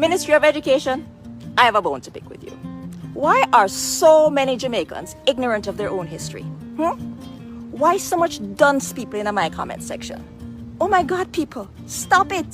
Ministry of Education, I have a bone to pick with you. Why are so many Jamaicans ignorant of their own history? Why so much dunce people in my comment section? Oh my God, people, stop it.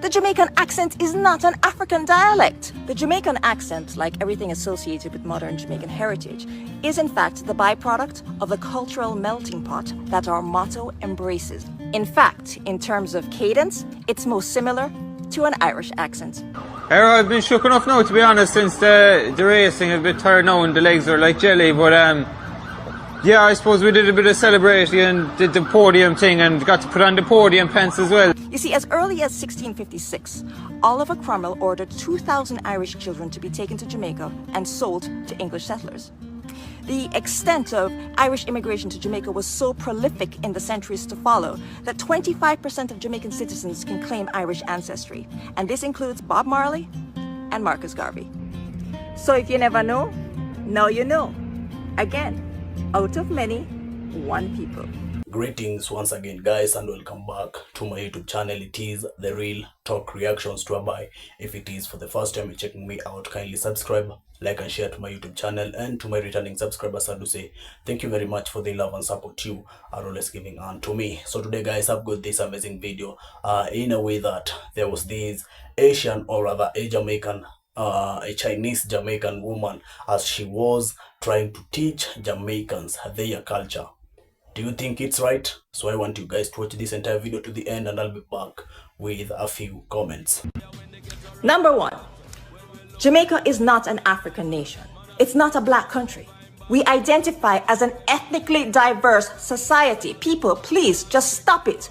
The Jamaican accent is not an African dialect. The Jamaican accent, like everything associated with modern Jamaican heritage, is in fact the byproduct of the cultural melting pot that our motto embraces. In fact, in terms of cadence, it's most similar to an Irish accent. I've been shook enough now, to be honest, since the racing. A bit tired now and the legs are like jelly, but yeah, I suppose we did a bit of celebrating and did the podium thing and got to put on the podium pants as well. You see, as early as 1656, Oliver Cromwell ordered 2,000 Irish children to be taken to Jamaica and sold to English settlers. The extent of Irish immigration to Jamaica was so prolific in the centuries to follow that 25% of Jamaican citizens can claim Irish ancestry, and this includes Bob Marley and Marcus Garvey. So if you never know, now you know. Again, out of many, one people. Greetings once again, guys, and welcome back to my YouTube channel. It is The Real Talk Reactions to Abai. If it is for the first time you're checking me out, kindly subscribe, like and share to my YouTube channel. And to my returning subscribers, I do say thank you very much for the love and support you are always giving on to me. So today, guys, I've got this amazing video in a way that there was this Asian, or rather a Jamaican, a Chinese Jamaican woman, as she was trying to teach Jamaicans their culture. Do you think it's right? So I want you guys to watch this entire video to the end, and I'll be back with a few comments. Number one, Jamaica is not an African nation. It's not a black country. We identify as an ethnically diverse society. People, please just stop it.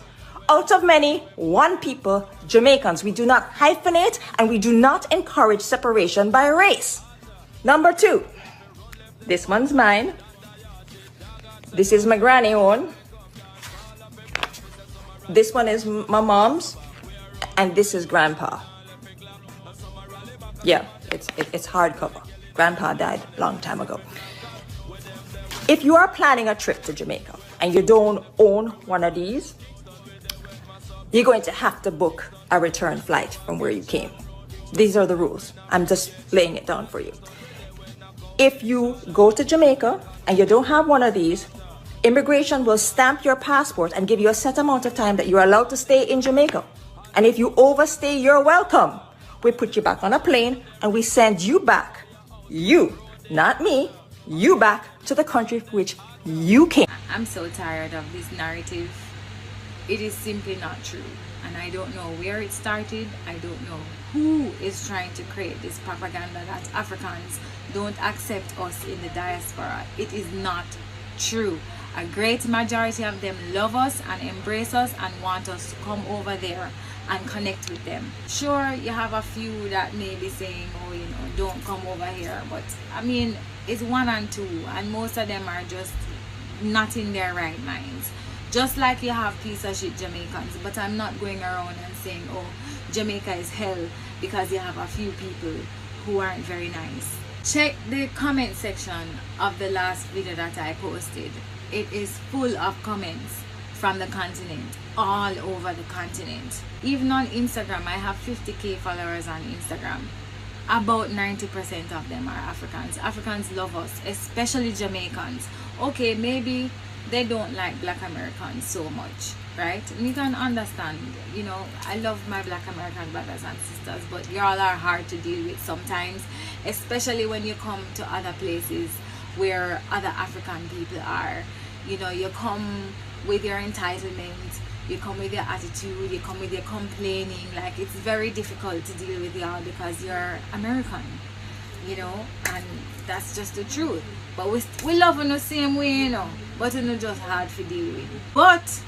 Out of many, one people, Jamaicans. We do not hyphenate and we do not encourage separation by race. Number two, this one's mine. This is my granny one. This one is my mom's, and this is grandpa. Yeah, it's hardcover. Grandpa died a long time ago. If you are planning a trip to Jamaica and you don't own one of these, you're going to have to book a return flight from where you came. These are the rules. I'm just laying it down for you. If you go to Jamaica and you don't have one of these, immigration will stamp your passport and give you a set amount of time that you're allowed to stay in Jamaica. And if you overstay, you're welcome. We put you back on a plane and we send you back. You, not me, you back to the country for which you came. I'm so tired of this narrative. It is simply not true. And I don't know where it started. I don't know who is trying to create this propaganda that Africans don't accept us in the diaspora. It is not true. A great majority of them love us and embrace us and want us to come over there and connect with them. Sure, you have a few that may be saying, oh, you know, don't come over here. But I mean, it's one and two, and most of them are just not in their right minds. Just like you have piece of shit Jamaicans, but I'm not going around and saying, oh, Jamaica is hell because you have a few people who aren't very nice. Check the comment section of the last video that I posted. It is full of comments from the continent, all over the continent. Even on Instagram, I have 50k followers on Instagram. About 90% of them are Africans. Africans love us, especially Jamaicans. Okay, maybe they don't like Black Americans so much, right? And you can understand, you know, I love my Black American brothers and sisters, but y'all are hard to deal with sometimes, especially when you come to other places where other African people are. You know, you come with your entitlement, you come with your attitude, you come with your complaining. Like, it's very difficult to deal with y'all because you're American, you know, and that's just the truth. But we love in the same way, you know, but it's just hard to deal with. But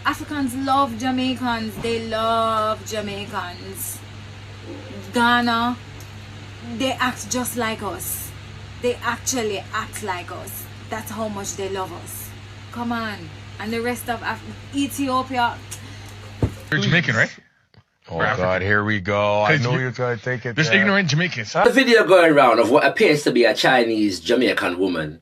Africans love Jamaicans. They love Jamaicans. Ghana, they act just like us. They actually act like us. That's how much they love us. Come on. And the rest of Ethiopia. You're Jamaican, right? Oh God, here we go. I know you're trying to take it. There's ignorant Jamaicans. A video going around of what appears to be a Chinese Jamaican woman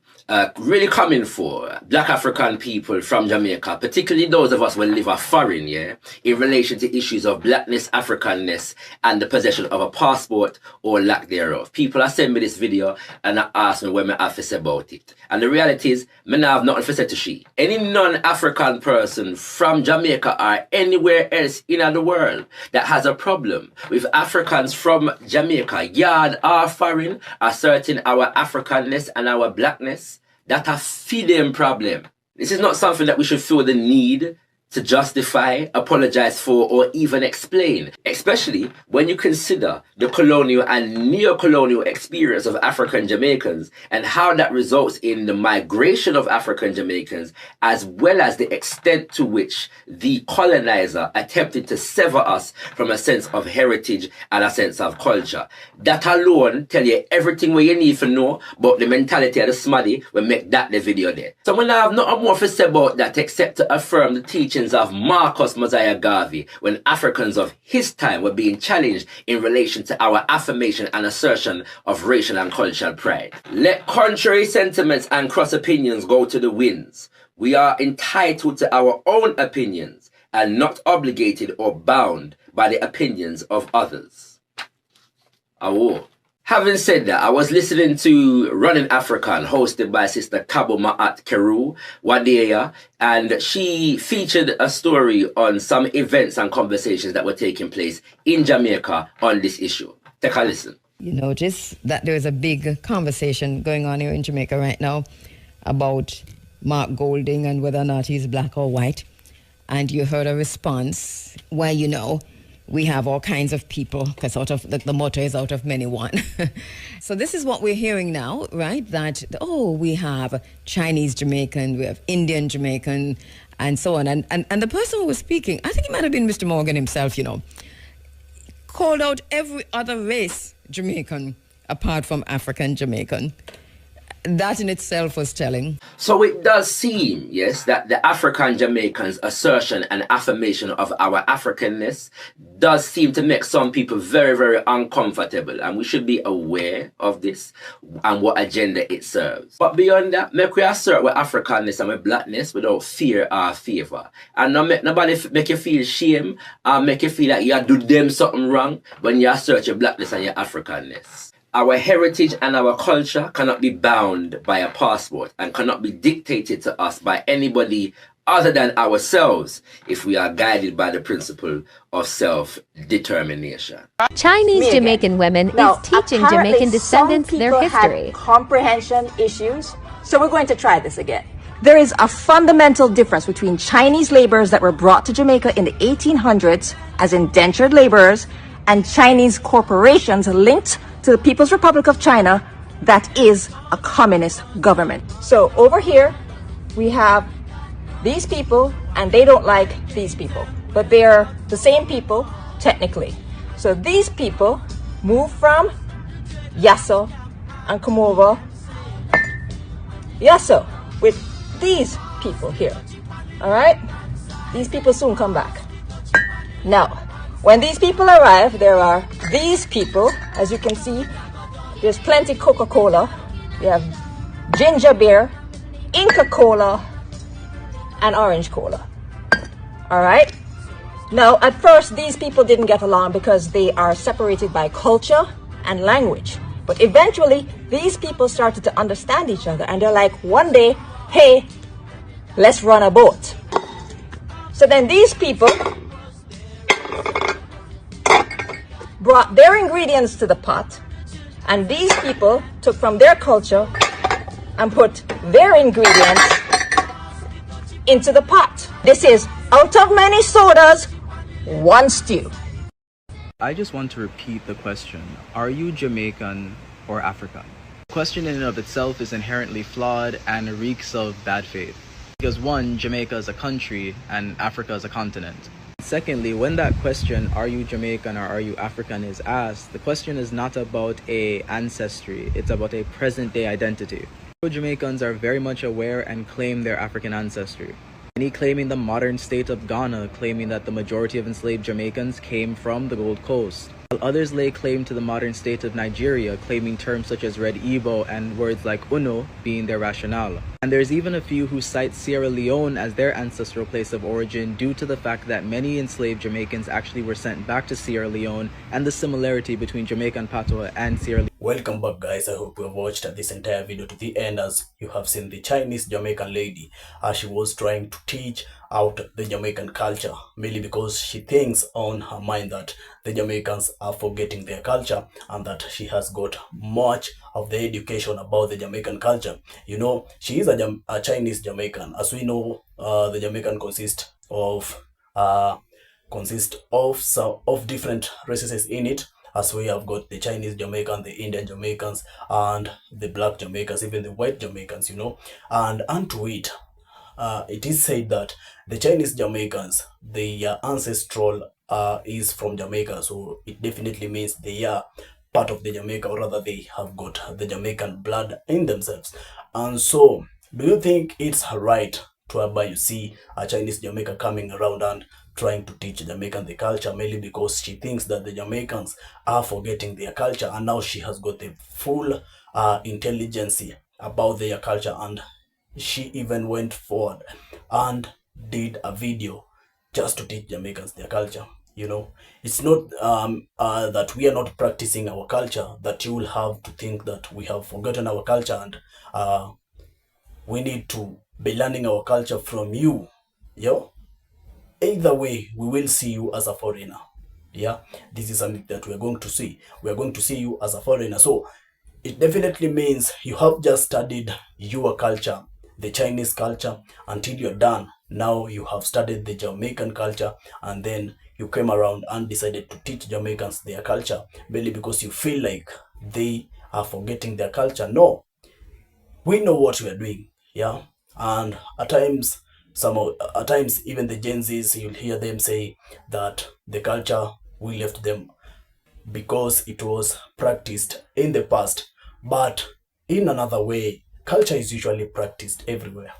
really coming for black African people from Jamaica, particularly those of us who live a foreign, yeah, in relation to issues of blackness, Africanness, and the possession of a passport or lack thereof. People are sending me this video and ask me what I have to say about it. And the reality is, I have nothing to say to she. Any non-African person from Jamaica or anywhere else in the world that has a problem with Africans from Jamaica, yard or foreign, asserting our Africanness and our blackness, that a feeding problem. This is not something that we should feel the need to justify, apologize for, or even explain, especially when you consider the colonial and neo-colonial experience of African Jamaicans and how that results in the migration of African Jamaicans, as well as the extent to which the colonizer attempted to sever us from a sense of heritage and a sense of culture. That alone tell you everything what you need to know about the mentality of the smaddy will make that the video there. So I have nothing more to say about that except to affirm the teaching of Marcus Mosiah Garvey when Africans of his time were being challenged in relation to our affirmation and assertion of racial and cultural pride. Let contrary sentiments and cross opinions go to the winds. We are entitled to our own opinions and not obligated or bound by the opinions of others. Awo. Having said that, I was listening to Running African, hosted by Sister Kabo Ma'at Keru Wadeya, and she featured a story on some events and conversations that were taking place in Jamaica on this issue. Take a listen. You notice that there is a big conversation going on here in Jamaica right now about Mark Golding and whether or not he's black or white. And you heard a response where, you know, we have all kinds of people, because out of the motto is out of many one. So this is what we're hearing now, right? That, oh, we have Chinese Jamaican, we have Indian Jamaican, and so on. And the person who was speaking, I think it might have been Mr. Morgan himself, you know, called out every other race Jamaican apart from African Jamaican. That in itself was telling. So it does seem, yes, that the African Jamaicans' assertion and affirmation of our Africanness does seem to make some people very, very uncomfortable. And we should be aware of this and what agenda it serves. But beyond that, make we assert with Africanness and with blackness without fear or favor. And not make nobody make you feel shame or make you feel like you do them something wrong when you assert your blackness and your Africanness. Our heritage and our culture cannot be bound by a passport and cannot be dictated to us by anybody other than ourselves if we are guided by the principle of self-determination. Chinese Jamaican women is teaching Jamaican descendants their history. Had comprehension issues, so we're going to try this again. There is a fundamental difference between Chinese laborers that were brought to Jamaica in the 1800s as indentured laborers and Chinese corporations linked to the People's Republic of China that is a communist government. So over here, we have these people, and they don't like these people, but they're the same people technically. So these people move from Yasso and come over Yasso with these people here. All right? These people soon come back. Now, when these people arrive, there are these people. As you can see, there's plenty Coca-Cola. We have ginger beer, Inca Cola, and orange cola. All right? Now, at first, these people didn't get along because they are separated by culture and language. But eventually, these people started to understand each other. And they're like, one day, hey, let's run a boat. So then these people brought their ingredients to the pot, and these people took from their culture and put their ingredients into the pot. This is out of many sodas, one stew. I just want to repeat the question. Are you Jamaican or African? The question in and of itself is inherently flawed and reeks of bad faith. Because one, Jamaica is a country and Africa is a continent. Secondly, when that question, are you Jamaican or are you African, is asked, the question is not about a ancestry, it's about a present-day identity. Jamaicans are very much aware and claim their African ancestry. Many claiming the modern state of Ghana, claiming that the majority of enslaved Jamaicans came from the Gold Coast. while others lay claim to the modern state of Nigeria, claiming terms such as Red Igbo and words like Uno being their rationale. And there's even a few who cite Sierra Leone as their ancestral place of origin due to the fact that many enslaved Jamaicans actually were sent back to Sierra Leone and the similarity between Jamaican patois and Sierra Leone. Welcome back, guys. I hope you have watched this entire video to the end, as you have seen the Chinese Jamaican lady as she was trying to teach out the Jamaican culture, mainly because she thinks on her mind that the Jamaicans are forgetting their culture and that she has got much of the education about the Jamaican culture. You know, she is a Chinese Jamaican. As we know, the Jamaican consists of some of different races in it, as we have got the Chinese Jamaican, the Indian Jamaicans, and the black Jamaicans, even the white Jamaicans, you know. And unto it, it is said that the Chinese Jamaicans, their ancestral is from Jamaica, so it definitely means they are part of the Jamaica, or rather they have got the Jamaican blood in themselves. And so, do you think it's right to whereby you see a Chinese Jamaica coming around and trying to teach Jamaican the culture, mainly because she thinks that the Jamaicans are forgetting their culture, and now she has got the full intelligence about their culture, and she even went forward and did a video just to teach Jamaicans their culture. You know, it's not that we are not practicing our culture, that you will have to think that we have forgotten our culture and we need to be learning our culture from you. Yo, either way, we will see you as a foreigner. Yeah, this is something that we are going to see. We are going to see you as a foreigner. So it definitely means you have just studied your culture, the Chinese culture, until you're done. Now you have studied the Jamaican culture, and then you came around and decided to teach Jamaicans their culture, merely because you feel like they are forgetting their culture. No, we know what we are doing. Yeah, and at times even the Gen Zs, you'll hear them say that the culture, we left them because it was practiced in the past. But in another way, culture is usually practiced everywhere,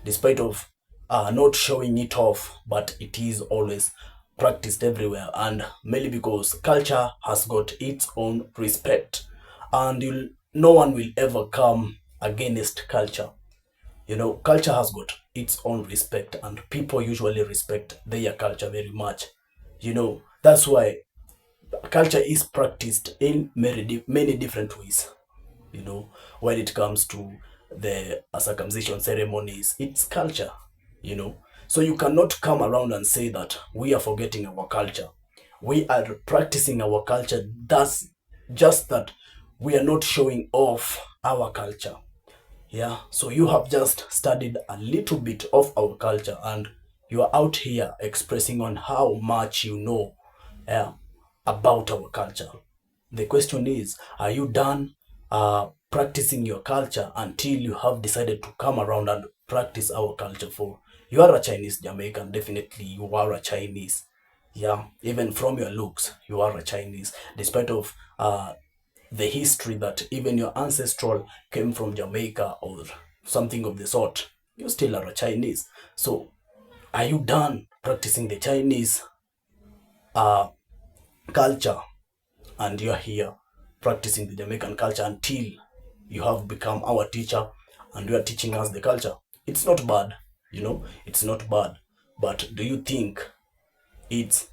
despite of not showing it off, but it is always practiced everywhere, and mainly because culture has got its own respect, and no one will ever come against culture. You know, culture has got its own respect, and people usually respect their culture very much. You know, that's why culture is practiced in many different ways. You know, when it comes to the circumcision ceremonies, it's culture. You know, so you cannot come around and say that we are forgetting our culture. We are practicing our culture. That's just that we are not showing off our culture. Yeah, so you have just studied a little bit of our culture, and you are out here expressing on how much you know about our culture. The question is, are you done practicing your culture until you have decided to come around and practice our culture? For you are a Chinese Jamaican, definitely you are a Chinese. Yeah, even from your looks, you are a Chinese, despite of the history that even your ancestral came from Jamaica or something of the sort. You still are a Chinese. So are you done practicing the Chinese culture, and you're here practicing the Jamaican culture until you have become our teacher and you are teaching us the culture? It's not bad, you know, it's not bad. But do you think it's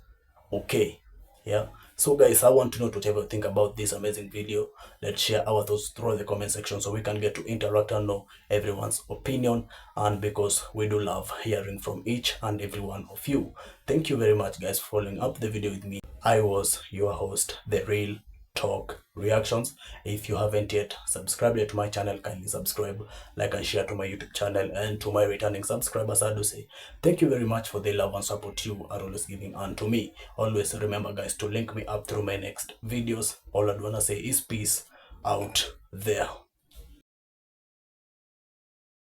okay? Yeah. So guys, I want to know whatever you think about this amazing video. Let's share our thoughts through the comment section so we can get to interact and know everyone's opinion, and because we do love hearing from each and every one of you. Thank you very much guys for following up the video with me. I was your host, The Real Talk Reactions. If you haven't yet subscribed yet to my channel, kindly subscribe, like and share to my YouTube channel, and to my returning subscribers, I do say thank you very much for the love and support you are always giving unto me. Always remember guys to link me up through my next videos. All I wanna say is peace out there.